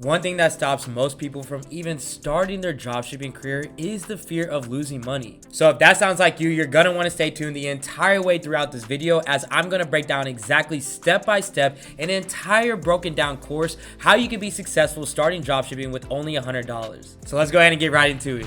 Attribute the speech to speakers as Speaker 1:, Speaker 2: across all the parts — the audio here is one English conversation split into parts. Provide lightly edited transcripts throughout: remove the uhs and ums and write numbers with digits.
Speaker 1: One thing that stops most people from even starting their dropshipping career is the fear of losing money. So if that sounds like you, you're gonna wanna stay tuned the entire way throughout this video, as I'm gonna break down exactly step by step an entire broken down course how you can be successful starting dropshipping with only $100. So let's go ahead and get right into it.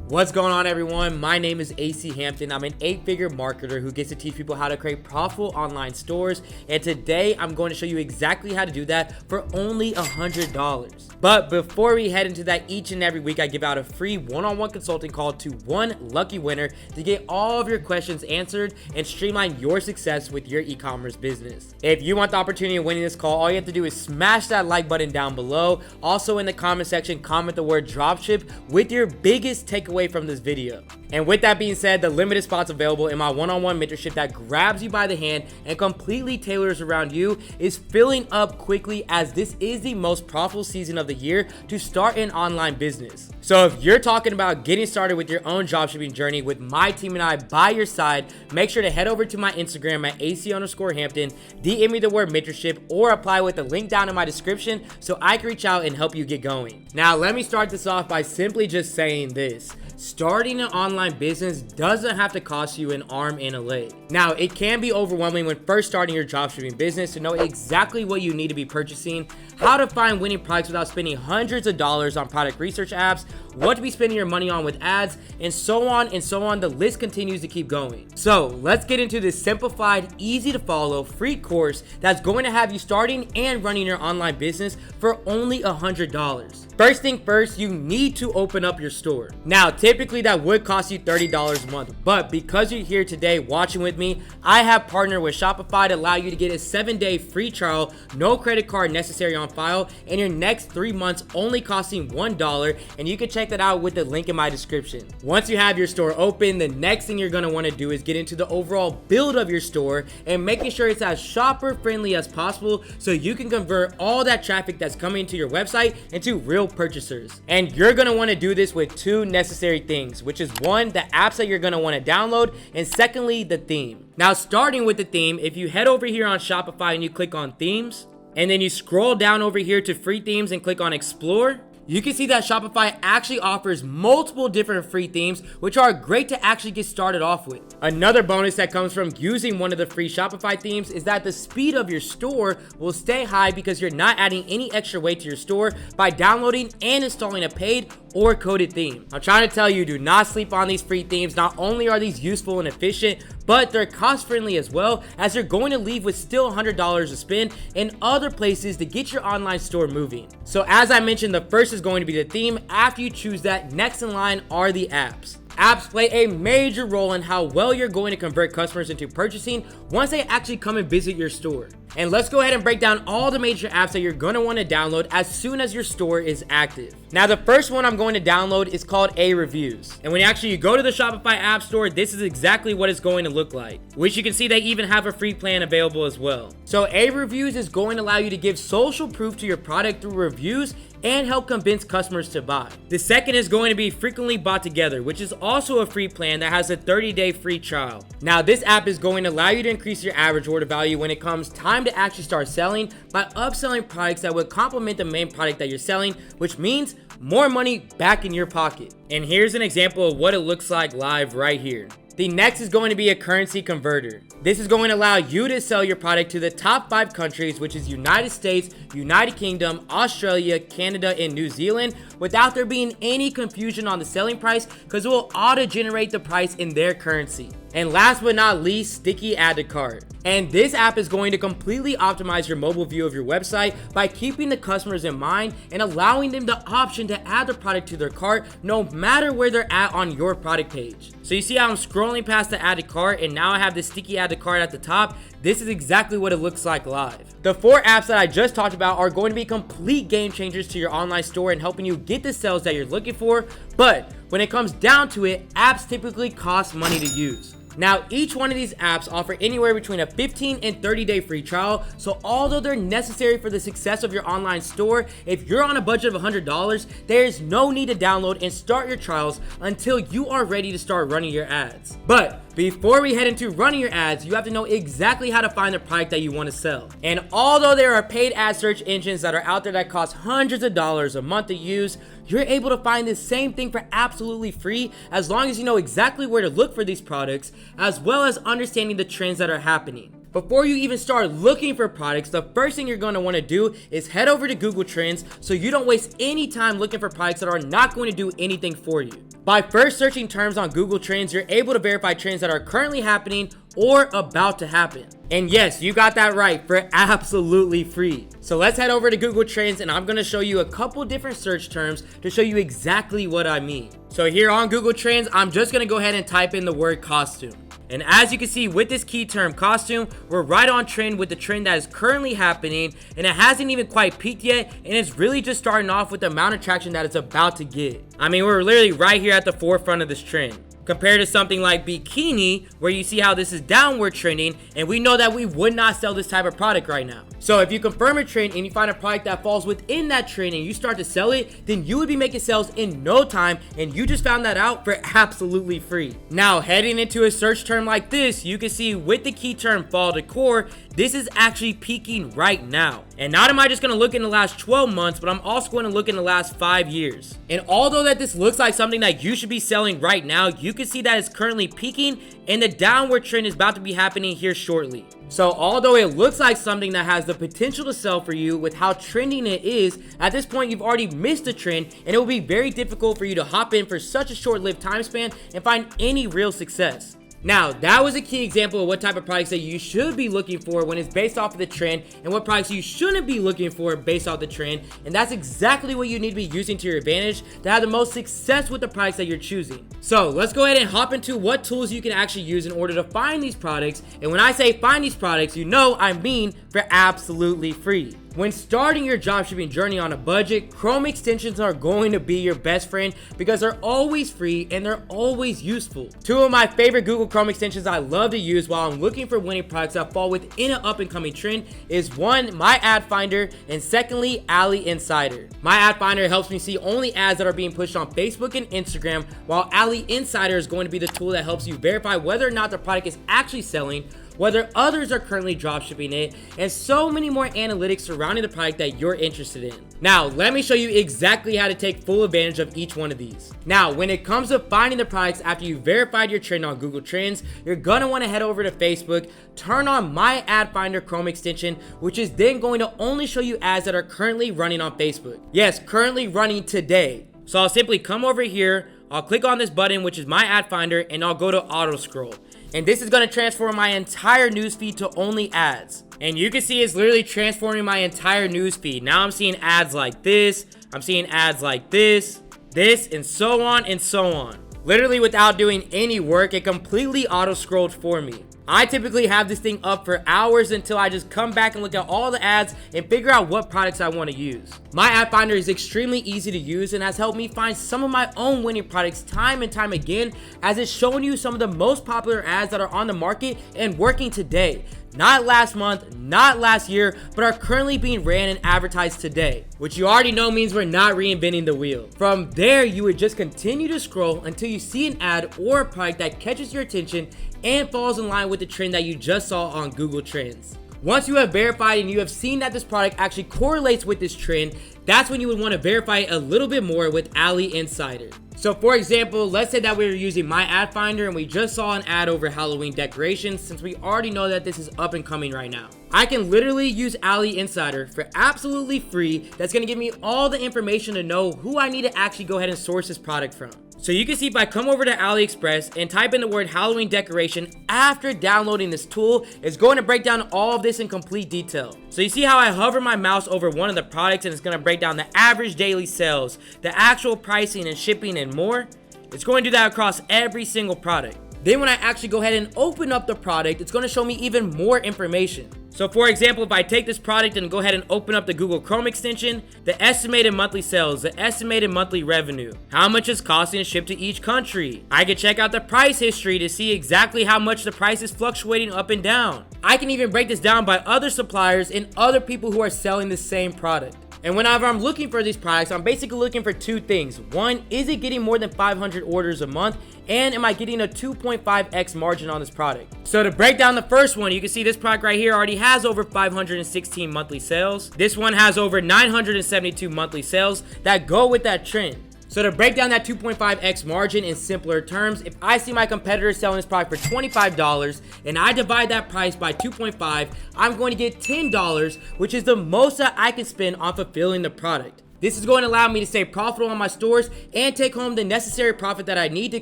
Speaker 1: What's going on, everyone? My name is AC Hampton. I'm an 8-figure marketer who gets to teach people how to create profitable online stores, and today I'm going to show you exactly how to do that for only $100. But before we head into that, each and every week I give out a free one-on-one consulting call to one lucky winner to get all of your questions answered and streamline your success with your e-commerce business. If you want the opportunity of winning this call, all you have to do is smash that like button down below. Also in the comment section, comment the word dropship with your biggest takeaway from this video. And with that being said, the limited spots available in my one-on-one mentorship that grabs you by the hand and completely tailors around you is filling up quickly, as this is the most profitable season of the year to start an online business. So if you're talking about getting started with your own dropshipping journey with my team and I by your side, make sure to head over to my Instagram at AC_Hampton, DM me the word mentorship, or apply with the link down in my description so I can reach out and help you get going. Now let me start this off by simply just saying this. Starting an online business doesn't have to cost you an arm and a leg. Now, it can be overwhelming when first starting your dropshipping business to know exactly what you need to be purchasing, how to find winning products without spending hundreds of dollars on product research apps, what to be spending your money on with ads, and so on and so on. The list continues to keep going. So let's get into this simplified, easy to follow, free course that's going to have you starting and running your online business for only $100. First thing first, you need to open up your store. Now, typically that would cost you $30 a month, but because you're here today watching with me, I have partnered with Shopify to allow you to get a 7-day free trial, no credit card necessary on file, and your next 3 months only costing $1, and you can check that out with the link in my description. Once you have your store open, the next thing you're gonna wanna do is get into the overall build of your store and making sure it's as shopper friendly as possible so you can convert all that traffic that's coming to your website into real purchasers. And you're gonna wanna do this with two necessary things, which is one, the apps that you're gonna wanna download, and secondly, the theme. Now, starting with the theme, if you head over here on Shopify and you click on themes, and then you scroll down over here to free themes and click on explore, you can see that Shopify actually offers multiple different free themes, which are great to actually get started off with. Another bonus that comes from using one of the free Shopify themes is that the speed of your store will stay high because you're not adding any extra weight to your store by downloading and installing a paid or coded theme. I'm trying to tell you, do not sleep on these free themes. Not only are these useful and efficient, but they're cost friendly as well, as you're going to leave with still $100 to spend in other places to get your online store moving. So as I mentioned, the first is going to be the theme. After you choose that, next in line are the apps. Apps play a major role in how well you're going to convert customers into purchasing once they actually come and visit your store. And let's go ahead and break down all the major apps that you're going to want to download as soon as your store is active. Now, the first one I'm going to download is called A-Reviews. And when you go to the Shopify App Store, this is exactly what it's going to look like, which you can see they even have a free plan available as well. So A-Reviews is going to allow you to give social proof to your product through reviews and help convince customers to buy. The second is going to be Frequently Bought Together, which is also a free plan that has a 30-day free trial. Now, this app is going to allow you to increase your average order value when it comes time to actually start selling by upselling products that would complement the main product that you're selling, which means more money back in your pocket. And here's an example of what it looks like live right here. The next is going to be a currency converter. This is going to allow you to sell your product to the top 5 countries, which is United States, United Kingdom, Australia, Canada, and New Zealand, without there being any confusion on the selling price, because it will auto-generate the price in their currency. And last but not least, Sticky Add to Cart. And this app is going to completely optimize your mobile view of your website by keeping the customers in mind and allowing them the option to add the product to their cart no matter where they're at on your product page. So you see how I'm scrolling past the Add to Cart, and now I have the Sticky Add to Cart at the top. This is exactly what it looks like live. The 4 apps that I just talked about are going to be complete game changers to your online store and helping you get the sales that you're looking for. But when it comes down to it, apps typically cost money to use. Now, each one of these apps offer anywhere between a 15 and 30-day free trial, so although they're necessary for the success of your online store, if you're on a budget of $100, there's no need to download and start your trials until you are ready to start running your ads. But Before we head into running your ads, you have to know exactly how to find the product that you want to sell. And although there are paid ad search engines that are out there that cost hundreds of dollars a month to use, you're able to find the same thing for absolutely free as long as you know exactly where to look for these products, as well as understanding the trends that are happening. Before you even start looking for products, the first thing you're going to want to do is head over to Google Trends so you don't waste any time looking for products that are not going to do anything for you. By first searching terms on Google Trends, you're able to verify trends that are currently happening or about to happen. And yes, you got that right, for absolutely free. So let's head over to Google Trends and I'm going to show you a couple different search terms to show you exactly what I mean. So here on Google Trends, I'm just going to go ahead and type in the word costume. And as you can see with this key term costume, we're right on trend with the trend that is currently happening, and it hasn't even quite peaked yet, and it's really just starting off with the amount of traction that it's about to get. I mean, we're literally right here at the forefront of this trend. Compared to something like bikini, where you see how this is downward trending, and we know that we would not sell this type of product right now. So if you confirm a trend and you find a product that falls within that trend and you start to sell it, then you would be making sales in no time, and you just found that out for absolutely free. Now, heading into a search term like this, you can see with the key term fall decor, this is actually peaking right now. And not am I just going to look in the last 12 months, but I'm also going to look in the last 5 years. And although that this looks like something that you should be selling right now, you can see that it's currently peaking and the downward trend is about to be happening here shortly. So although it looks like something that has the potential to sell for you with how trending it is, at this point you've already missed the trend, and it will be very difficult for you to hop in for such a short-lived time span and find any real success. Now, that was a key example of what type of products that you should be looking for when it's based off of the trend, and what products you shouldn't be looking for based off the trend. And that's exactly what you need to be using to your advantage to have the most success with the products that you're choosing. So let's go ahead and hop into what tools you can actually use in order to find these products. And when I say find these products, you know I mean for absolutely free. When starting your dropshipping journey on a budget, Chrome extensions are going to be your best friend because they're always free and they're always useful. Two of my favorite Google Chrome extensions I love to use while I'm looking for winning products that fall within an up and coming trend is one, My Ad Finder, and secondly, Ali Insider. My Ad Finder helps me see only ads that are being pushed on Facebook and Instagram, while Ali Insider is going to be the tool that helps you verify whether or not the product is actually selling, whether others are currently dropshipping it, and so many more analytics surrounding the product that you're interested in. Now, let me show you exactly how to take full advantage of each one of these. Now, when it comes to finding the products after you verified your trend on Google Trends, you're gonna wanna head over to Facebook, turn on My Ad Finder Chrome extension, which is then going to only show you ads that are currently running on Facebook. Yes, currently running today. So I'll simply come over here, I'll click on this button, which is My Ad Finder, and I'll go to auto scroll. And this is going to transform my entire newsfeed to only ads. And you can see it's literally transforming my entire newsfeed. Now I'm seeing ads like this, I'm seeing ads like this, and so on and so on. Literally without doing any work, it completely auto scrolled for me. I typically have this thing up for hours until I just come back and look at all the ads and figure out what products I want to use. My Ad Finder is extremely easy to use and has helped me find some of my own winning products time and time again, as it's showing you some of the most popular ads that are on the market and working today. Not last month, not last year, but are currently being ran and advertised today, which you already know means we're not reinventing the wheel. From there, you would just continue to scroll until you see an ad or a product that catches your attention and falls in line with the trend that you just saw on Google Trends. Once you have verified and you have seen that this product actually correlates with this trend, that's when you would want to verify it a little bit more with Ali Insider. So for example, let's say that we were using My Ad Finder and we just saw an ad over Halloween decorations, since we already know that this is up and coming right now. I can literally use Ali Insider for absolutely free. That's going to give me all the information to know who I need to actually go ahead and source this product from. So you can see if I come over to AliExpress and type in the word Halloween decoration after downloading this tool, it's going to break down all of this in complete detail. So you see how I hover my mouse over one of the products and it's going to break down the average daily sales, the actual pricing and shipping and more. It's going to do that across every single product. Then when I actually go ahead and open up the product, it's going to show me even more information. So for example, if I take this product and go ahead and open up the Google Chrome extension, the estimated monthly sales, the estimated monthly revenue, how much it's costing to ship to each country. I can check out the price history to see exactly how much the price is fluctuating up and down. I can even break this down by other suppliers and other people who are selling the same product. And whenever I'm looking for these products, I'm basically looking for two things. One, is it getting more than 500 orders a month? And am I getting a 2.5x margin on this product? So to break down the first one, you can see this product right here already has over 516 monthly sales. This one has over 972 monthly sales that go with that trend. So to break down that 2.5x margin in simpler terms, if I see my competitor selling this product for $25 and I divide that price by 2.5, I'm going to get $10, which is the most that I can spend on fulfilling the product. This is going to allow me to stay profitable on my stores and take home the necessary profit that I need to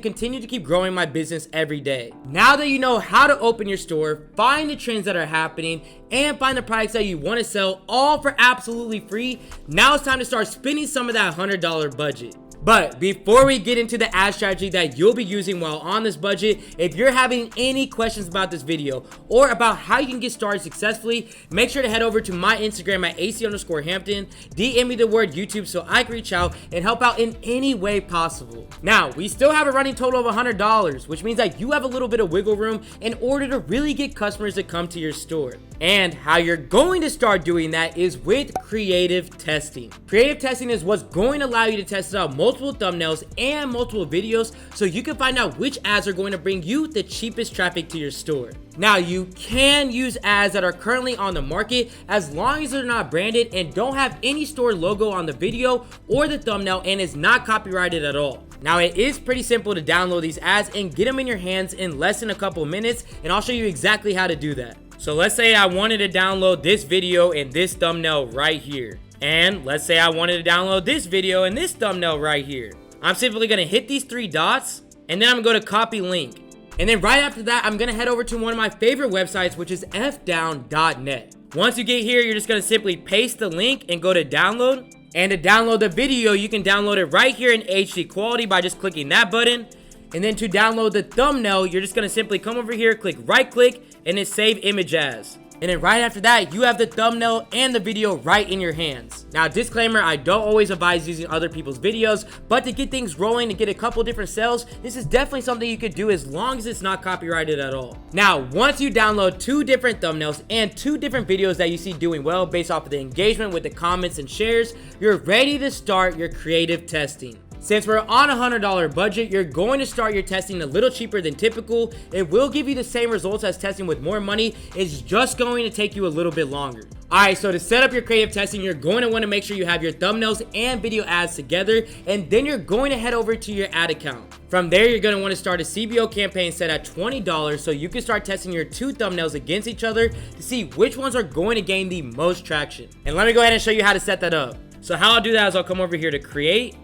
Speaker 1: continue to keep growing my business every day. Now that you know how to open your store, find the trends that are happening, and find the products that you want to sell all for absolutely free, now it's time to start spending some of that $100 budget. But before we get into the ad strategy that you'll be using while on this budget, if you're having any questions about this video or about how you can get started successfully, make sure to head over to my Instagram at AC_Hampton, DM me the word YouTube so I can reach out and help out in any way possible. Now, we still have a running total of $100, which means that you have a little bit of wiggle room in order to really get customers to come to your store. And how you're going to start doing that is with creative testing. Creative testing is what's going to allow you to test out multiple thumbnails and multiple videos so you can find out which ads are going to bring you the cheapest traffic to your store. Now, you can use ads that are currently on the market as long as they're not branded and don't have any store logo on the video or the thumbnail and is not copyrighted at all. Now, it is pretty simple to download these ads and get them in your hands in less than a couple minutes, and I'll show you exactly how to do that. So let's say I wanted to download this video and this thumbnail right here. And let's say I wanted to download this video and this thumbnail right here. I'm simply going to hit these three dots and then I'm going to go to copy link. And then right after that, I'm going to head over to one of my favorite websites, which is fdown.net. Once you get here, you're just going to simply paste the link and go to download. And to download the video, you can download it right here in HD quality by just clicking that button. And then to download the thumbnail, you're just going to simply come over here, click right click, and then save image as. And then right after that, you have the thumbnail and the video right in your hands. Now, disclaimer, I don't always advise using other people's videos, but to get things rolling and get a couple different sales, this is definitely something you could do as long as it's not copyrighted at all. Now, once you download two different thumbnails and two different videos that you see doing well based off of the engagement with the comments and shares, you're ready to start your creative testing. Since we're on a $100 budget, you're going to start your testing a little cheaper than typical. It will give you the same results as testing with more money. It's just going to take you a little bit longer. Alright, so to set up your creative testing, you're going to want to make sure you have your thumbnails and video ads together, and then you're going to head over to your ad account. From there, you're going to want to start a CBO campaign set at $20 so you can start testing your two thumbnails against each other to see which ones are going to gain the most traction. And let me go ahead and show you how to set that up. So how I'll do that is I'll come over here to create.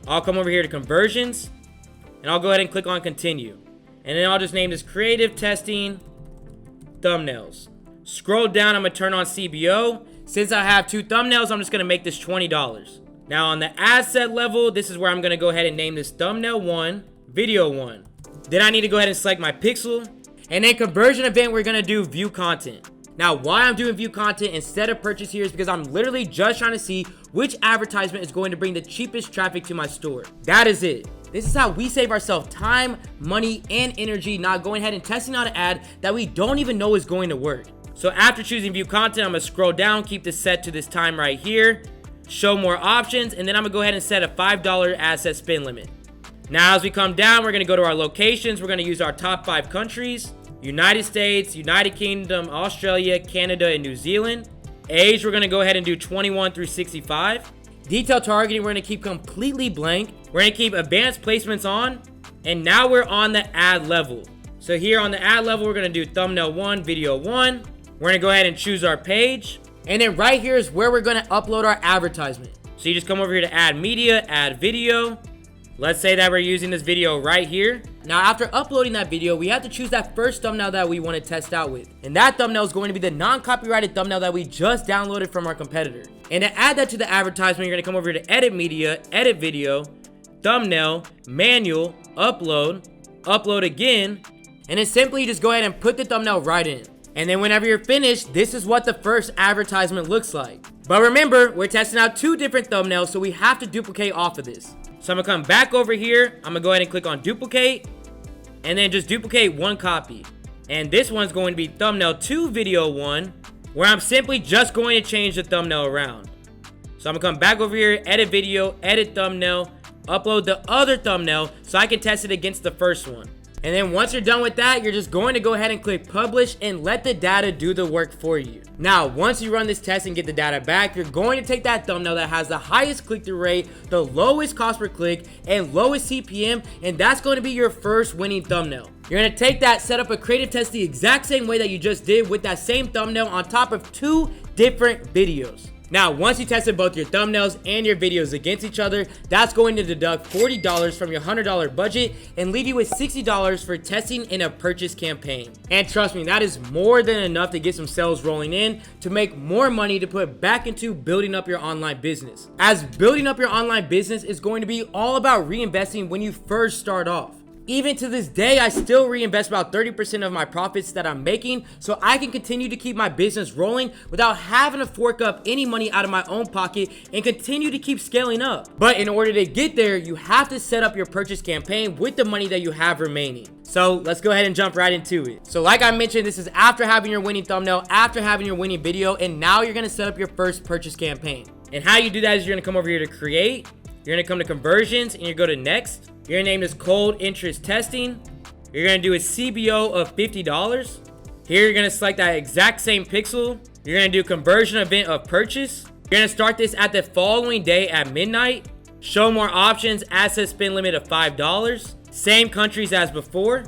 Speaker 1: I'll come over here to conversions, and I'll go ahead and click on continue. And then I'll just name this creative testing thumbnails. Scroll down, I'm gonna turn on CBO. Since I have two thumbnails, I'm just gonna make this $20. Now on the ad set level, this is where I'm gonna go ahead and name this thumbnail 1, video 1. Then I need to go ahead and select my pixel. And then conversion event, we're gonna do view content. Now, why I'm doing view content instead of purchase here is because I'm literally just trying to see which advertisement is going to bring the cheapest traffic to my store. That is it. This is how we save ourselves time, money, and energy, not going ahead and testing out an ad that we don't even know is going to work. So after choosing view content, I'm gonna scroll down, keep this set to this time right here, show more options, and then I'm gonna go ahead and set a $5 ad set spend limit. Now, as we come down, we're gonna go to our locations. We're gonna use our top 5 countries. United States, United Kingdom, Australia, Canada, and New Zealand. Age, we're going to go ahead and do 21 through 65. Detail targeting, we're going to keep completely blank. We're going to keep advanced placements on. And now we're on the ad level. So here on the ad level, we're going to do thumbnail 1, video 1. We're going to go ahead and choose our page. And then right here is where we're going to upload our advertisement. So you just come over here to add media, add video. Let's say that we're using this video right here. Now, after uploading that video, we have to choose that first thumbnail that we want to test out with. And that thumbnail is going to be the non-copyrighted thumbnail that we just downloaded from our competitor. And to add that to the advertisement, you're going to come over to edit media, edit video, thumbnail, manual, upload, upload again, and then simply just go ahead and put the thumbnail right in. And then whenever you're finished, this is what the first advertisement looks like. But remember, we're testing out two different thumbnails, so we have to duplicate off of this. So I'm gonna come back over here. I'm gonna go ahead and click on duplicate, and then just duplicate one copy. And this one's going to be thumbnail 2, video 1, where I'm simply just going to change the thumbnail around. So I'm gonna come back over here, edit video, edit thumbnail, upload the other thumbnail so I can test it against the first one. And then once you're done with that, you're just going to go ahead and click publish and let the data do the work for you. Now, once you run this test and get the data back, you're going to take that thumbnail that has the highest click-through rate, the lowest cost per click, and lowest CPM, and that's going to be your first winning thumbnail. You're going to take that, set up a creative test the exact same way that you just did with that same thumbnail on top of 2 different videos. Now, once you tested both your thumbnails and your videos against each other, that's going to deduct $40 from your $100 budget and leave you with $60 for testing in a purchase campaign. And trust me, that is more than enough to get some sales rolling in to make more money to put back into building up your online business. As building up your online business is going to be all about reinvesting when you first start off. Even to this day, I still reinvest about 30% of my profits that I'm making so I can continue to keep my business rolling without having to fork up any money out of my own pocket and continue to keep scaling up. But in order to get there, you have to set up your purchase campaign with the money that you have remaining. So let's go ahead and jump right into it. So like I mentioned, this is after having your winning thumbnail, after having your winning video, and now you're gonna set up your first purchase campaign. And how you do that is you're gonna come over here to create, you're gonna come to conversions, and you go to next. You're gonna name this cold interest testing. You're gonna do a CBO of $50. Here you're gonna select that exact same pixel. You're gonna do conversion event of purchase. You're gonna start this at the following day at midnight. Show more options, asset spend limit of $5. Same countries as before.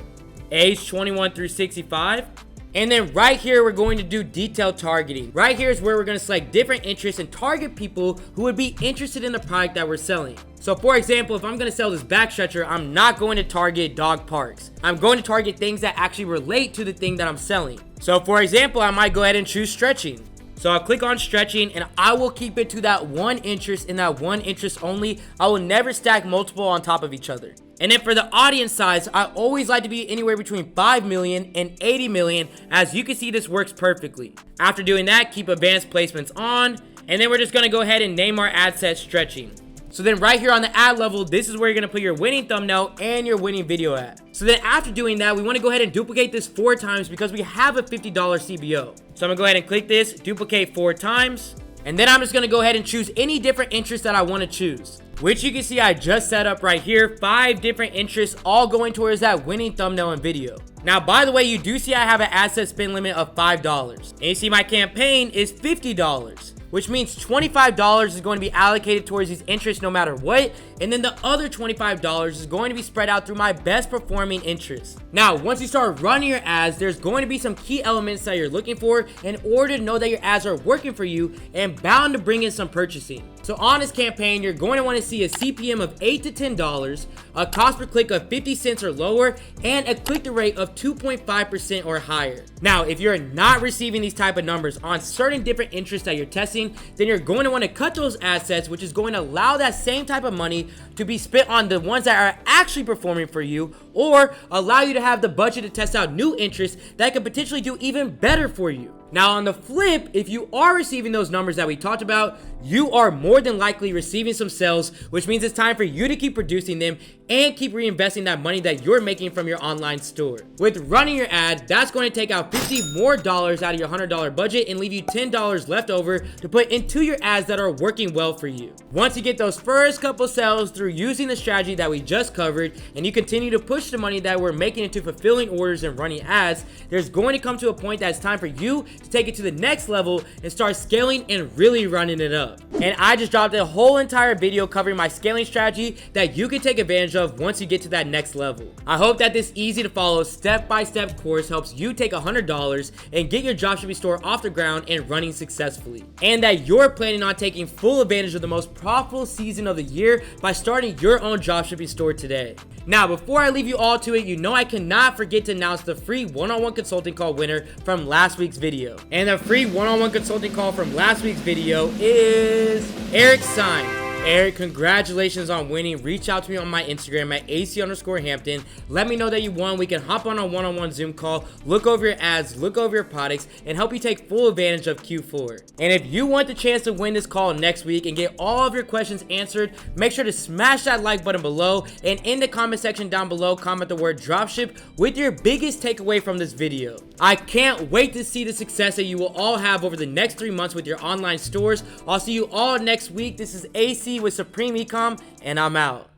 Speaker 1: Age 21 through 65. And then right here, we're going to do detailed targeting. Right here is where we're going to select different interests and target people who would be interested in the product that we're selling. So for example, if I'm going to sell this back stretcher, I'm not going to target dog parks. I'm going to target things that actually relate to the thing that I'm selling. So for example, I might go ahead and choose stretching. So I'll click on stretching and I will keep it to that one interest and that one interest only. I will never stack multiple on top of each other. And then for the audience size, I always like to be anywhere between 5 million and 80 million. As you can see, this works perfectly. After doing that, keep advanced placements on. And then we're just gonna go ahead and name our ad set stretching. So then right here on the ad level, this is where you're gonna put your winning thumbnail and your winning video ad. So then after doing that, we wanna go ahead and duplicate this 4 times because we have a $50 CBO. So I'm gonna go ahead and click this, duplicate 4 times. And then I'm just gonna go ahead and choose any different interest that I wanna choose. Which you can see I just set up right here, 5 different interests all going towards that winning thumbnail and video. Now, by the way, you do see I have an asset spend limit of $5. And you see my campaign is $50. Which means $25 is going to be allocated towards these interests no matter what, and then the other $25 is going to be spread out through my best performing interests. Now, once you start running your ads, there's going to be some key elements that you're looking for in order to know that your ads are working for you and bound to bring in some purchasing. So on this campaign, you're going to want to see a CPM of $8 to $10, a cost per click of 50 cents or lower, and a click-through rate of 2.5% or higher. Now, if you're not receiving these type of numbers on certain different interests that you're testing, then you're going to want to cut those assets, which is going to allow that same type of money to be spent on the ones that are actually performing for you, or allow you to have the budget to test out new interests that could potentially do even better for you. Now on the flip, if you are receiving those numbers that we talked about, you are more than likely receiving some sales, which means it's time for you to keep producing them and keep reinvesting that money that you're making from your online store. With running your ad, that's going to take out $50 more out of your $100 budget and leave you $10 left over to put into your ads that are working well for you. Once you get those first couple sales through using the strategy that we just covered, and you continue to push the money that we're making into fulfilling orders and running ads, there's going to come to a point that it's time for you to take it to the next level and start scaling and really running it up. And I just dropped a whole entire video covering my scaling strategy that you can take advantage of once you get to that next level. I hope that this easy to follow step-by-step course helps you take $100 and get your dropshipping store off the ground and running successfully, and that you're planning on taking full advantage of the most profitable season of the year by starting your own dropshipping store today. Now, before I leave you all to it, you know I cannot forget to announce the free one-on-one consulting call winner from last week's video. And the free one-on-one consulting call from last week's video is Eric Sign. Eric, congratulations on winning. Reach out to me on my Instagram at AC_Hampton. Let me know that you won. We can hop on a one-on-one Zoom call, look over your ads, look over your products, and help you take full advantage of Q4. And if you want the chance to win this call next week and get all of your questions answered, make sure to smash that like button below, and in the comment section down below, comment the word dropship with your biggest takeaway from this video. I can't wait to see the success that you will all have over the next 3 months with your online stores. I'll see you all next week. This is AC with Supreme Ecom, and I'm out.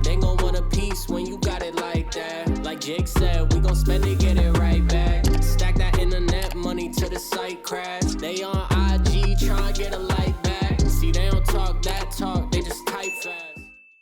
Speaker 2: They gon' want a piece when you got it like that. Like Jake said, we gon' spend it, get it right back. Stack that internet money till the site crash. They on IG tryna get a like back. See, they don't talk that talk.